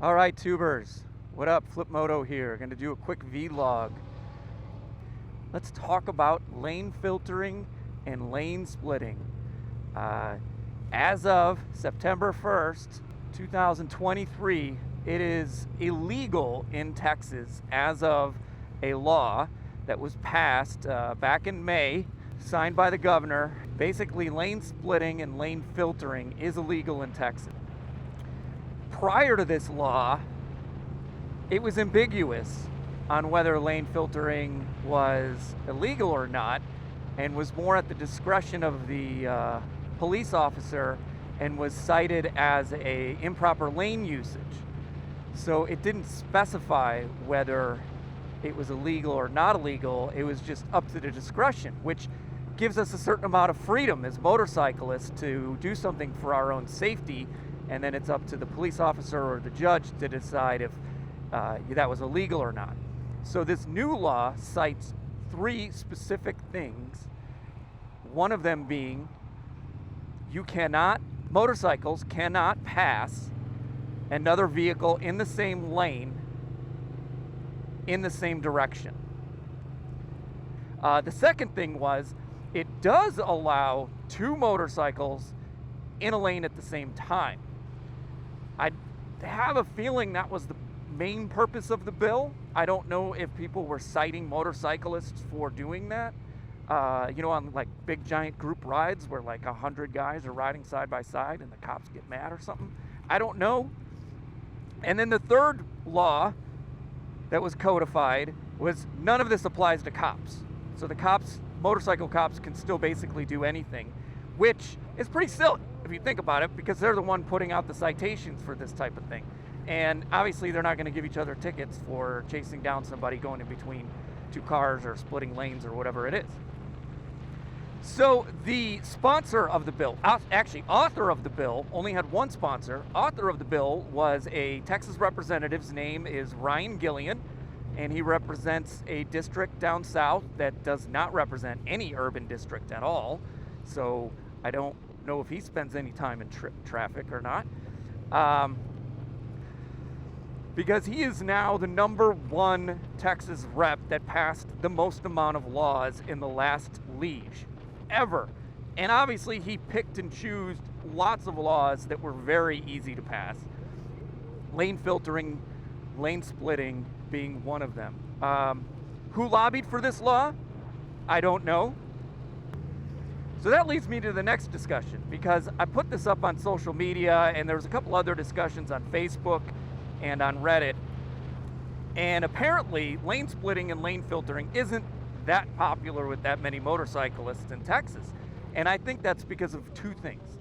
All right, tubers, what up? Flip Moto here. Going to do a quick vlog. Let's talk about lane filtering and lane splitting. As of September 1st, 2023, it is illegal in Texas as of a law that was passed back in May, signed by the governor. Basically, lane splitting and lane filtering is illegal in Texas. Prior to this law, it was ambiguous on whether lane filtering was illegal or not, and was more at the discretion of the police officer, and was cited as a improper lane usage. So it didn't specify whether it was illegal or not illegal. It was just up to the discretion, which gives us a certain amount of freedom as motorcyclists to do something for our own safety, and then it's up to the police officer or the judge to decide if that was illegal or not. So this new law cites three specific things, one of them being motorcycles cannot pass another vehicle in the same lane in the same direction. The second thing was, it does allow two motorcycles in a lane at the same time. I have a feeling that was the main purpose of the bill. I don't know if people were citing motorcyclists for doing that. On like big giant group rides where like 100 guys are riding side by side and the cops get mad or something. I don't know. And then the third law that was codified was none of this applies to cops. So the cops, motorcycle cops, can still basically do anything, which is pretty silly if you think about it, because they're the one putting out the citations for this type of thing. And obviously they're not going to give each other tickets for chasing down somebody going in between two cars or splitting lanes or whatever it is. So the sponsor of the bill, actually author of the bill, only had one sponsor. Author of the bill was a Texas representative. His name is Ryan Guillen, and he represents a district down south that does not represent any urban district at all. So I don't know if he spends any time in traffic or not. Because he is now the #1 Texas rep that passed the most amount of laws in the last Lege ever. And obviously he picked and chose lots of laws that were very easy to pass. Lane filtering, lane splitting being one of them. Who lobbied for this law? I don't know. So that leads me to the next discussion, because I put this up on social media and there was a couple other discussions on Facebook and on Reddit. And apparently lane splitting and lane filtering isn't that popular with that many motorcyclists in Texas. And I think that's because of two things.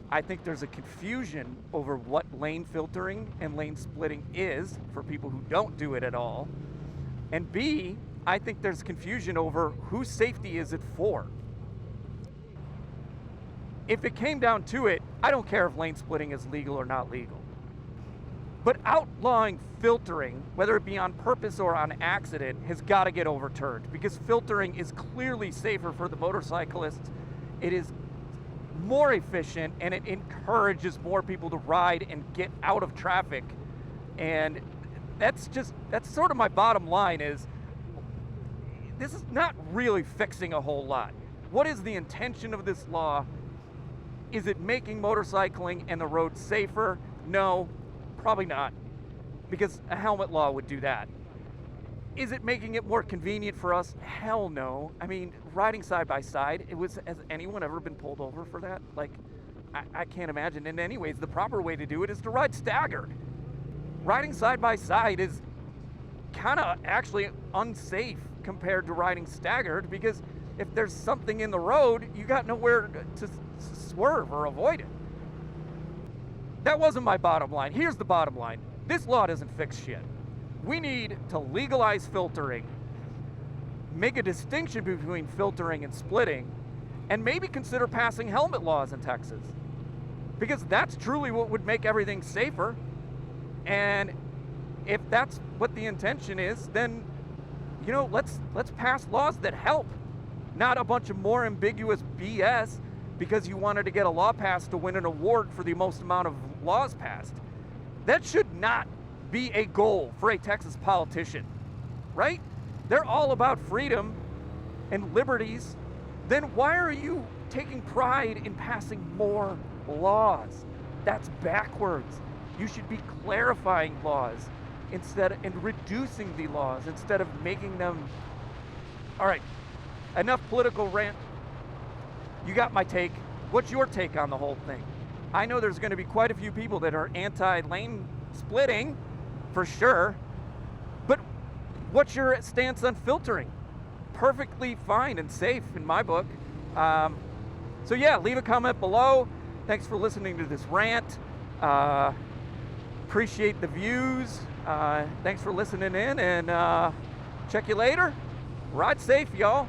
I think there's a confusion over what lane filtering and lane splitting is for people who don't do it at all. And B, I think there's confusion over whose safety is it for. If it came down to it, I don't care if lane splitting is legal or not legal. But outlawing filtering, whether it be on purpose or on accident, has got to get overturned, because filtering is clearly safer for the motorcyclist. It is more efficient, and it encourages more people to ride and get out of traffic. And that's sort of my bottom line, is this is not really fixing a whole lot. What is the intention of this law? Is it making motorcycling and the road safer? No. Probably not, because a helmet law would do that. Is it making it more convenient for us? Hell no. I mean, riding side by side, has anyone ever been pulled over for that? Like, I can't imagine. And anyways, the proper way to do it is to ride staggered. Riding side by side is kind of actually unsafe compared to riding staggered, because if there's something in the road, you got nowhere to swerve or avoid it. That wasn't my bottom line. Here's the bottom line. This law doesn't fix shit. We need to legalize filtering, make a distinction between filtering and splitting, and maybe consider passing helmet laws in Texas, because that's truly what would make everything safer. And if that's what the intention is, then let's pass laws that help, not a bunch of more ambiguous BS because you wanted to get a law passed to win an award for the most amount of laws passed. That should not be a goal for a Texas politician, right? They're all about freedom and liberties. Then why are you taking pride in passing more laws? That's backwards. You should be clarifying laws and reducing the laws instead of making them. All right, enough political rant. You got my take. What's your take on the whole thing? I know there's going to be quite a few people that are anti-lane splitting, for sure. But what's your stance on filtering? Perfectly fine and safe in my book. So yeah, leave a comment below. Thanks for listening to this rant. Appreciate the views. Thanks for listening in, and check you later. Ride safe, y'all.